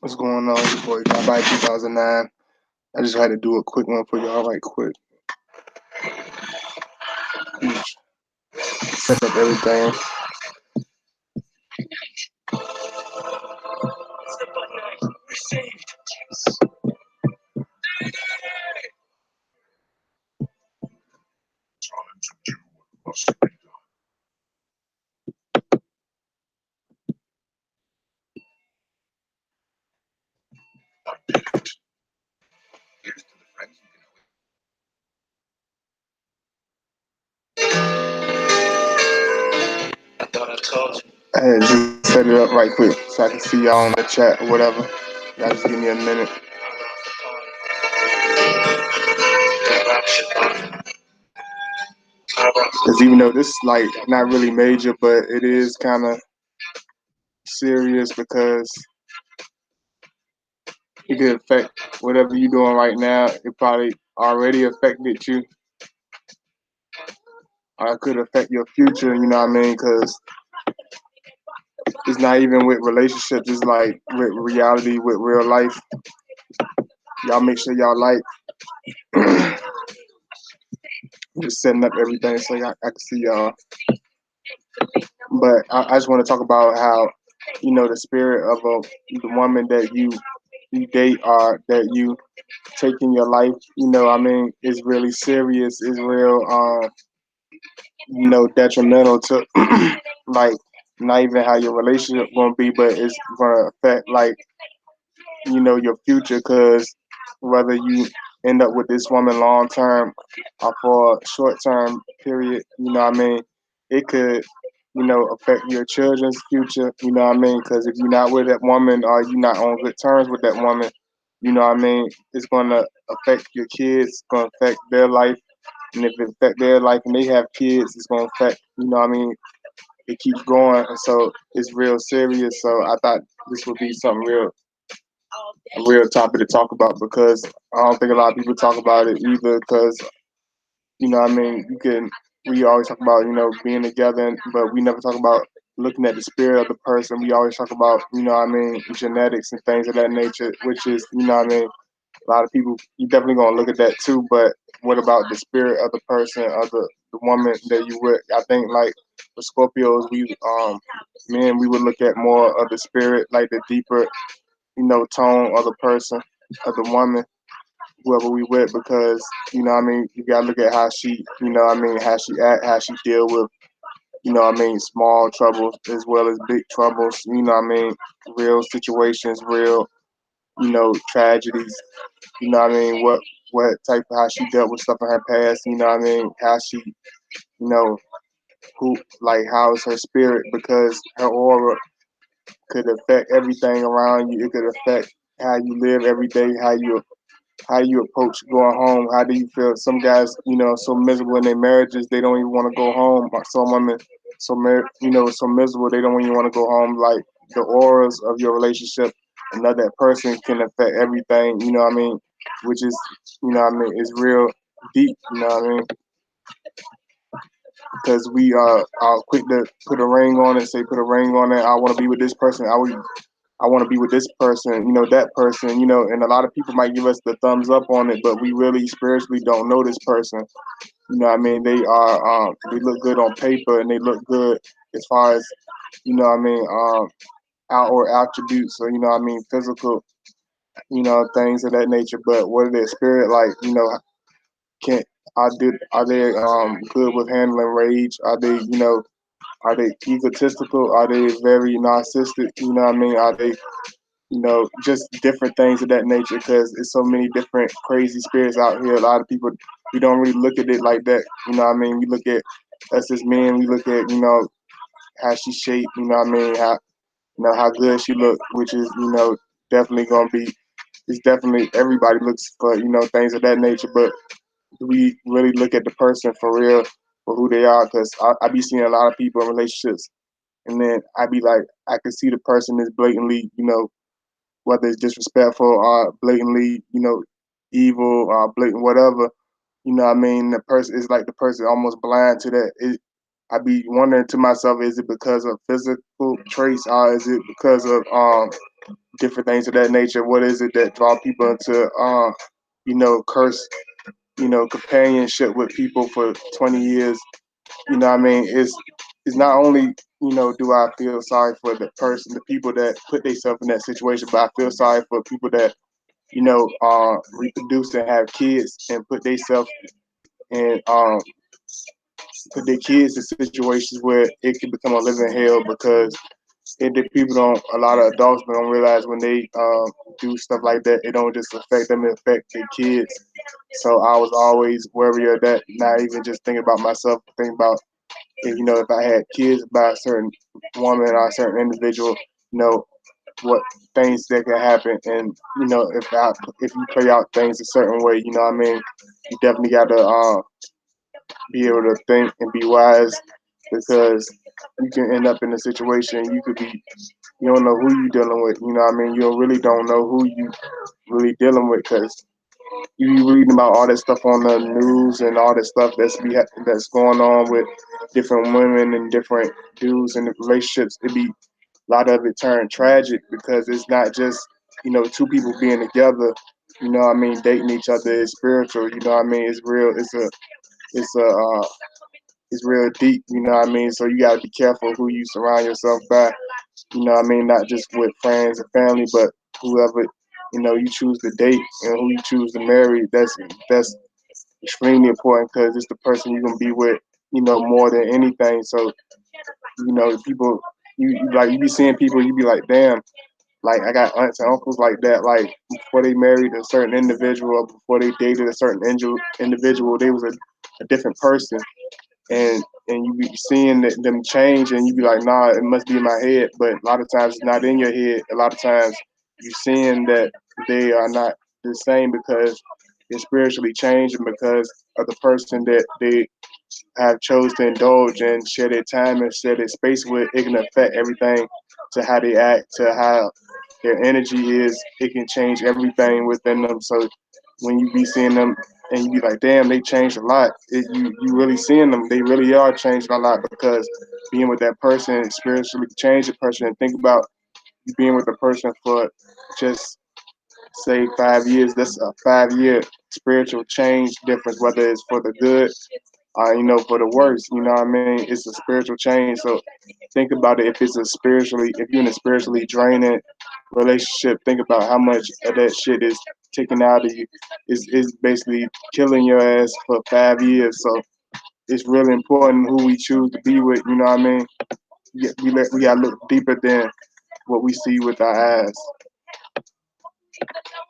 What's going on, your boy? Got by 2009. I just had to do a quick one for y'all, right quick. Set up everything. I had to just set it up right quick so I can see y'all on the chat or whatever. Y'all just give me a minute. Because even though this is like not really major, but it is kind of serious because it could affect whatever you're doing right now. It probably already affected you. Or it could affect your future, you know what I mean? Because it's not even with relationships, it's like with reality, with real life. Y'all make sure y'all like just setting up everything so I can see y'all. But I just want to talk about how, the spirit of the woman that you date or that you take in your life, is really serious, is real, detrimental to, like, not even how your relationship gonna be, but it's gonna affect, like, your future, because whether you end up with this woman long term or for a short term period, it could, affect your children's future, because if you're not with that woman or you're not on good terms with that woman, it's going to affect your kids, it's going to affect their life. And if it affect their life and they have kids, it's going to affect, it keeps going. And so it's real serious. So I thought this would be something a real topic to talk about, because I don't think a lot of people talk about it either. Because you can we always talk about being together, but we never talk about looking at the spirit of the person. We always talk about genetics and things of that nature, which is a lot of people, you definitely gonna look at that too. But what about the spirit of the person, of the woman that you with? I think like for Scorpios, men, we would look at more of the spirit, like the deeper tone of the person, of the woman, whoever we with, because you gotta look at how she, how she act, how she deal with, small troubles as well as big troubles, real situations, real, tragedies, what type of, how she dealt with stuff in her past, how she, you know, who, like, how is her spirit, because her aura could affect everything around you. It could affect how you live every day, how you approach going home. How do you feel? Some guys, so miserable in their marriages, they don't even want to go home. Some women, so miserable, they don't even want to go home. Like, the auras of your relationship, another person can affect everything. Which is, is real deep. Because we are quick to put a ring on it, say put a ring on it. I want to be with this person. I want to be with this person, that person, and a lot of people might give us the thumbs up on it, but we really spiritually don't know this person. They look good on paper and they look good as far as, outward attributes, or, physical, things of that nature. But what are their spirit like? Can are they good with handling rage? Are they egotistical? Are they very narcissistic? Are they just different things of that nature, because it's so many different crazy spirits out here. A lot of people, we don't really look at it like that. We look at us as men, we look at, how she shaped, how, how good she looked, which is, definitely gonna be, it's definitely, everybody looks for, things of that nature, but do we really look at the person for real, for who they are? Because I be seeing a lot of people in relationships, and then I be like, I can see the person is blatantly, whether it's disrespectful or blatantly, evil or blatant whatever, the person is like, the person almost blind to that. I be wondering to myself, is it because of physical traits, or is it because of different things of that nature. What is it that draw people into curse, companionship with people for 20 years? I mean, it's not only, do I feel sorry for the person, the people that put themselves in that situation, but I feel sorry for people that, reproduce and have kids and and put their kids in situations where it can become a living hell because the people don't, a lot of adults don't realize when they do stuff like that, it don't just affect them, it affect their kids. So I was always wary of that, not even just thinking about myself, thinking about if I had kids by a certain woman or a certain individual, you know, what things that can happen, and if you play out things a certain way, what I mean, you definitely got to be able to think and be wise because you can end up in a situation you could be you don't know who you dealing with. What I mean, you really don't know who you really dealing with because you be reading about all that stuff on the news and all that stuff that's going on with different women and different dudes and the relationships. It be a lot of it turned tragic because it's not just two people being together. What I mean, dating each other is spiritual. What I mean, it's real. It's a it's real deep. What I mean, so you gotta be careful who you surround yourself by. What I mean, not just with friends and family, but whoever you choose to date and who you choose to marry. That's extremely important because it's the person you're gonna be with. More than anything. So people, you be seeing people, you be like, damn. Like I got aunts and uncles like that. Like before they married a certain individual, or before they dated a certain individual, they was a different person, and you be seeing them change, and you be like, nah, it must be in my head. But a lot of times it's not in your head. A lot of times you seeing that they are not the same because they're spiritually changing because of the person that they have chose to indulge and share their time and share their space with. It can affect everything to how they act, to how their energy is. It can change everything within them. So when you be seeing them and you be like, damn, they changed a lot. You really seeing them. They really are changing a lot because being with that person spiritually changed the person. And think about you being with a person for just say 5 years. That's a 5 year spiritual change difference, whether it's for the good for the worse. What I mean? It's a spiritual change. So think about it. If you're in a spiritually draining relationship, think about how much of that shit is taken out of you. Is basically killing your ass for 5 years. So it's really important who we choose to be with. You know what I mean? We gotta look deeper than what we see with our eyes.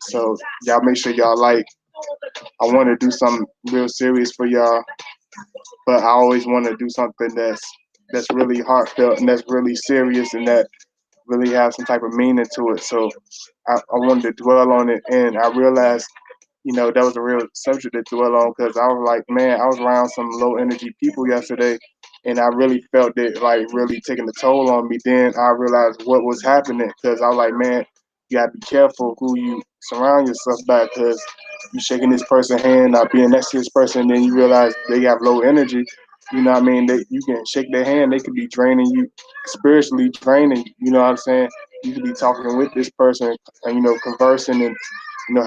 So y'all make sure y'all like. I want to do something real serious for y'all, but I always want to do something that's really heartfelt and that's really serious and that really has some type of meaning to it. So I wanted to dwell on it, and I realized, that was a real subject to dwell on because I was like, man, I was around some low energy people yesterday, and I really felt it like really taking a toll on me. Then I realized what was happening because I was like, man, you gotta be careful who you surround yourself by because you shaking this person's hand, not being next to this person, and then you realize they have low energy. What I mean? You can shake their hand, they could be draining you, spiritually draining you. You know what I'm saying? You could be talking with this person and conversing and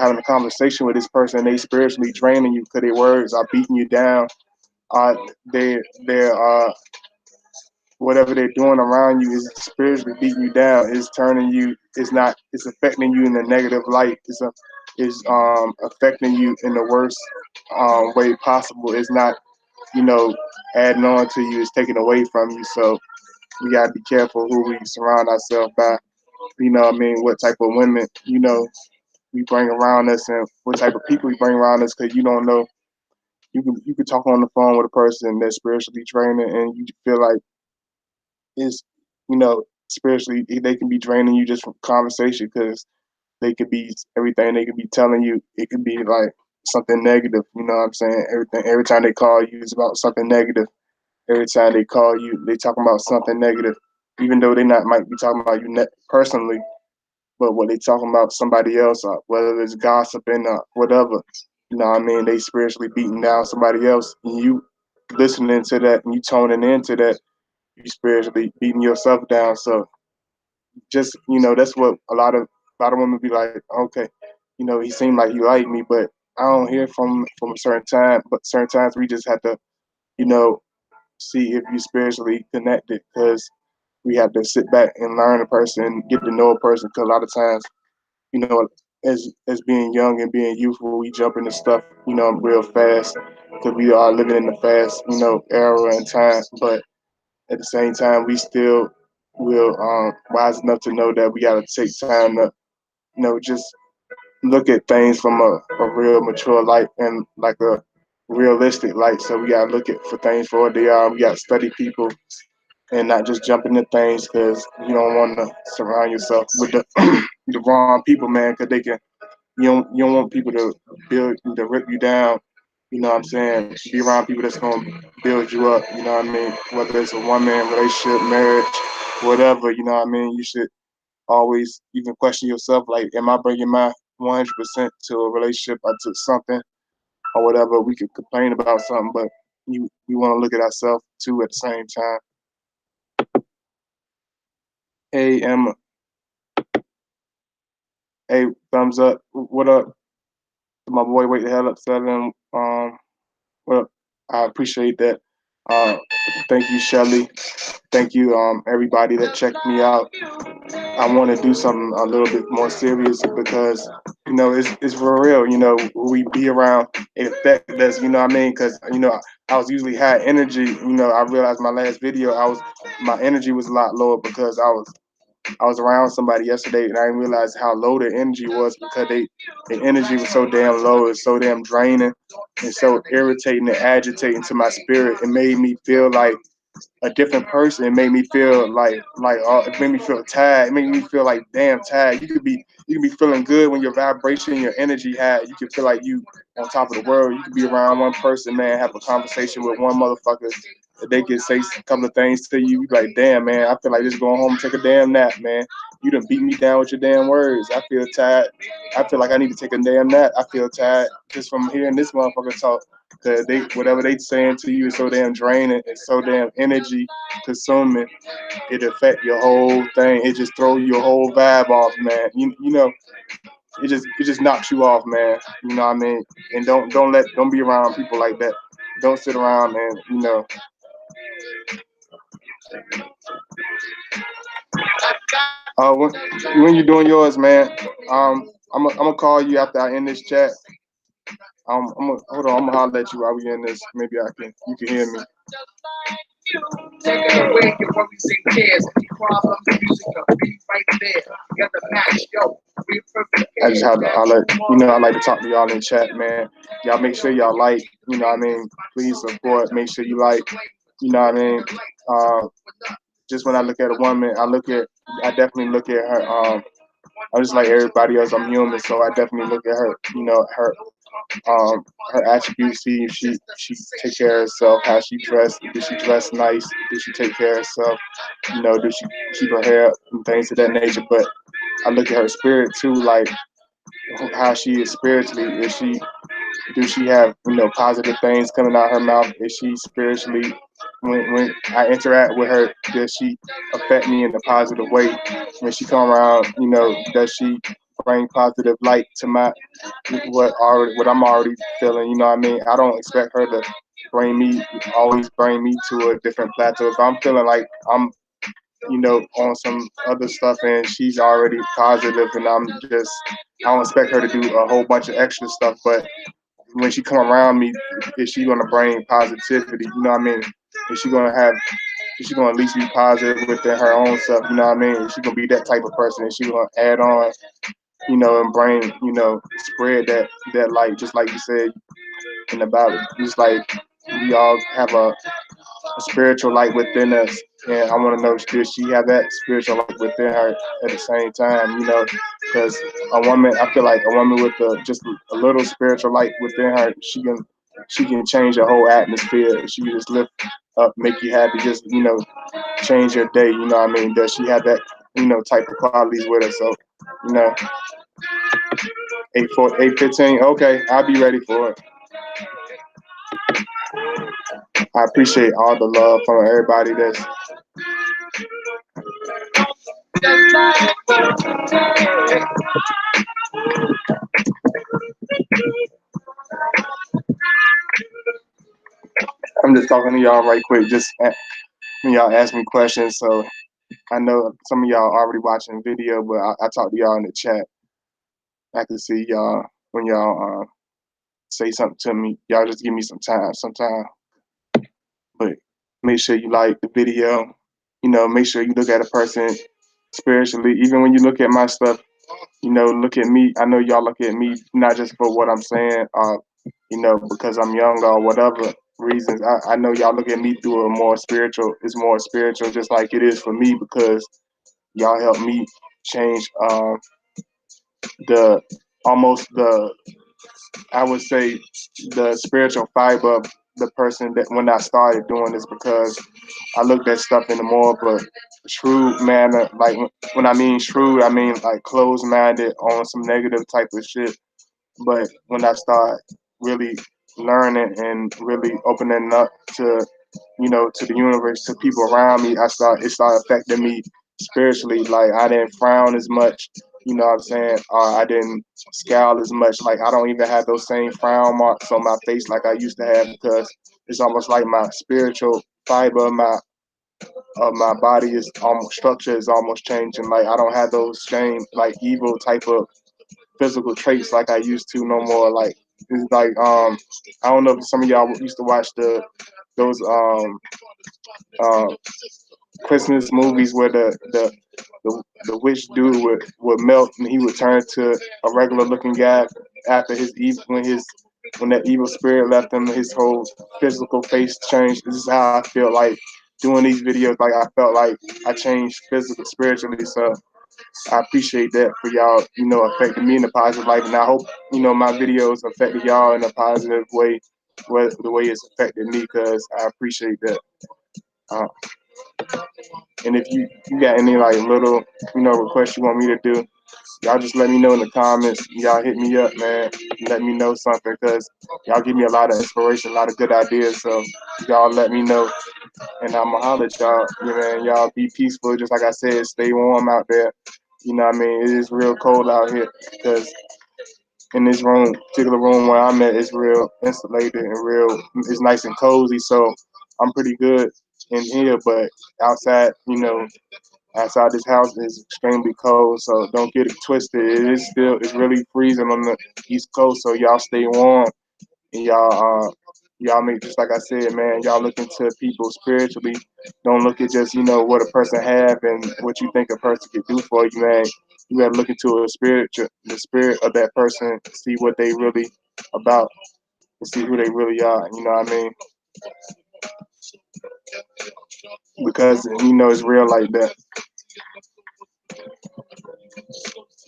having a conversation with this person. They spiritually draining you because their words are beating you down. Uh, they're whatever they're doing around you is spiritually beating you down. It's turning you. It's not. It's affecting you in a negative light. It's affecting you in the worst way possible. It's not adding on to you. It's taking away from you. So we gotta be careful who we surround ourselves by. What I mean, what type of women we bring around us and what type of people we bring around us because you don't know. You can talk on the phone with a person that's spiritually draining and you feel like it's spiritually they can be draining you just from conversation because they could be everything they could be telling you. It could be like something negative. You know what I'm saying? Every time they call you, it's about something negative. Every time they call you, they talking about something negative, even though they not might be talking about you personally, but what they talking about somebody else, whether it's gossiping or whatever. I mean? They spiritually beating down somebody else, and you listening to that and you toning into that, you spiritually beating yourself down. So just that's what a lot of A lot of women be like, okay, he seemed like he liked me, but I don't hear from a certain time. But certain times we just have to, you know, see if you spiritually connected, because we have to sit back and learn a person, get to know a person. Because a lot of times, as being young and being youthful, we jump into stuff, real fast, because we are living in the fast, era and time. But at the same time, we still will wise enough to know that we got to take time to, just look at things from a real mature light and like a realistic light. So we gotta look at for things for what they are. We gotta study people and not just jump into things, because you don't want to surround yourself with the the wrong people, man. Because they can you don't want people to rip you down. You know what I'm saying? Be around people that's gonna build you up. You know what I mean? Whether it's a one man relationship, marriage, whatever. You know what I mean? You should always even question yourself, like, am I bringing my 100% to a relationship or to something or whatever? We could complain about something, but we want to look at ourselves too at the same time. Hey, Emma. Hey, thumbs up. What up? My boy, wait the hell up, Seven. Well, I appreciate that. Uh, thank you, Shelly. Thank you, everybody that checked me out. I want to do something a little bit more serious, because it's for real. Who we be around, it affect us. You know what I mean? Because I was usually high energy. I realized my last video, my energy was a lot lower, because I was around somebody yesterday and I didn't realize how low their energy was, because their energy was so damn low. It's so damn draining and so irritating and agitating to my spirit. It made me feel like a different person. It made me feel like it made me feel tired. It made me feel like damn tired. You can be feeling good when your vibration, your energy high. You can feel like you on top of the world. You can be around one person, man, have a conversation with one motherfucker. They can say a couple of things to you. You be like, damn, man, I feel like just going home and take a damn nap, man. You done beat me down with your damn words. I feel tired. I feel like I need to take a damn nap. I feel tired just from hearing this motherfucker talk. Cause whatever they saying to you is so damn draining. It's so damn energy consuming. It affect your whole thing. It just throw your whole vibe off, man. It just knocks you off, man. You know what I mean? And don't be around people like that. Don't sit around and when you're doing yours, man. I'm gonna call you after I end this chat. Hold on. I'm gonna holler at you while we in this. Maybe you can hear me. Taking away your worries and cares, any problems, music will be right there. You're the match, yo. We perfect. I just have to, I like to talk to y'all in chat, man. Y'all make sure y'all like, you know what I mean? Please support, make sure you like, you know what I mean? Uh, just when I look at a woman, I definitely look at her, I'm just like everybody else, I'm human, so I definitely look at her, um, her attributes, see if she take care of herself, how she dress, does she dress nice, does she take care of herself, does she keep her hair up and things of that nature. But I look at her spirit too, like how she is spiritually. Does she have positive things coming out her mouth? Is she spiritually, when I interact with her, does she affect me in a positive way? When she come around, does she bring positive light to what I'm already feeling? You know what I mean? I don't expect her to always bring me to a different plateau. If I'm feeling like I'm on some other stuff and she's already positive, and I don't expect her to do a whole bunch of extra stuff. But when she come around me, is she gonna bring positivity? You know what I mean? Is she gonna have? Is she gonna at least be positive within her own self? You know what I mean? Is she gonna be that type of person? Is she gonna add on? And bring, spread that light, just like you said in the Bible. Just like we all have a spiritual light within us, and I want to know, does she have that spiritual light within her at the same time? Because I feel like a woman with just a little spiritual light within her, she can change the whole atmosphere. She can just lift up, make you happy, just change your day. You know what I mean? Does she have that type of qualities with her? So you know, 8:15. Okay, I'll be ready for it. I appreciate all the love from everybody I'm just talking to y'all right quick. When y'all ask me questions, so I know some of y'all already watching video, but I talk to y'all in the chat. I can see y'all when y'all say something to me. Y'all just give me some time, but make sure you like the video. Make sure you look at a person spiritually. Even when you look at my stuff, look at me. I know y'all look at me not just for what I'm saying, because I'm young or whatever reasons. I know y'all look at me through a more spiritual. It's more spiritual, just like it is for me, because y'all help me change the almost the I would say the spiritual fiber of the person that when I started doing this, because I looked at stuff in a more of a shrewd manner. Like when I mean shrewd, I mean like closed minded on some negative type of shit. But when I start really learning and really opening up to, to the universe, to people around me, it started affecting me spiritually. Like I didn't frown as much, you know what I'm saying? I didn't scowl as much. Like I don't even have those same frown marks on my face like I used to have, because it's almost like my spiritual fiber of my body is almost structure is almost changing. Like I don't have those same like evil type of physical traits like I used to no more. Like it's like I don't know if some of y'all used to watch those uh, Christmas movies where the witch dude would melt and he would turn to a regular looking guy after his evil when that evil spirit left him, his whole physical face changed. This is how I feel like doing these videos. Like I felt like I changed physically, spiritually. So I appreciate that for y'all, affecting me in a positive light. And I hope, my videos affected y'all in a positive way, the way it's affected me, because I appreciate that. Uh, and if you got any like little, requests you want me to do, y'all just let me know in the comments. Y'all hit me up, man. Let me know something, because y'all give me a lot of inspiration, a lot of good ideas. So y'all let me know, and I'ma holler at y'all. Man, y'all be peaceful. Just like I said, stay warm out there. You know what I mean? It is real cold out here, because in this particular room where I'm at, it's real insulated and it's nice and cozy. So I'm pretty good in here, but outside, outside this house is extremely cold. So don't get it twisted. It's really freezing on the East Coast. So y'all stay warm, and y'all make, just like I said, man, y'all look into people spiritually. Don't look at just, what a person have and what you think a person could do for you, man. You gotta look into the spirit of that person, see what they really about, and see who they really are. You know what I mean? Because it's real like that.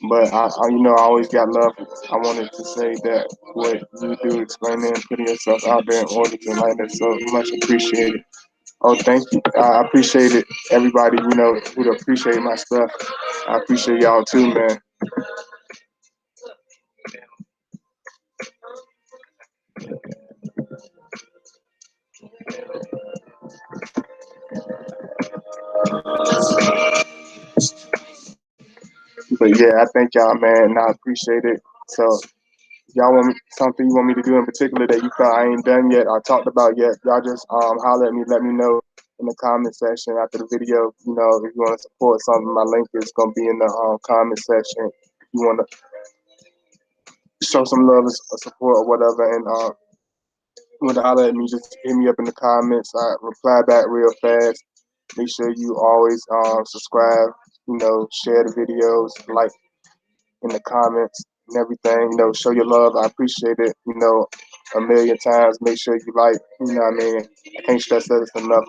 But I always got love. I wanted to say that what you do, explaining and putting yourself out there in order to enlighten us, so much appreciated. Oh, thank you. I appreciate it. Everybody, who appreciate my stuff. I appreciate y'all too, man. But yeah, I thank y'all, man, and I appreciate it. So, y'all want something you want me to do in particular that you felt I ain't done yet or talked about yet? Y'all just holler at me, let me know in the comment section after the video. If you want to support something, my link is gonna be in the comment section. If you want to show some love and support or whatever, and you want to holler at me, just hit me up in the comments. I reply back real fast. Make sure you always subscribe. Share the videos, like in the comments and everything. Show your love. I appreciate it. A million times. Make sure you like. You know what I mean? I can't stress that enough.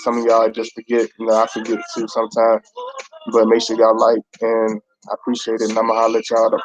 Some of y'all just forget. I forget too sometimes. But make sure y'all like, and I appreciate it. And I'ma holler at y'all.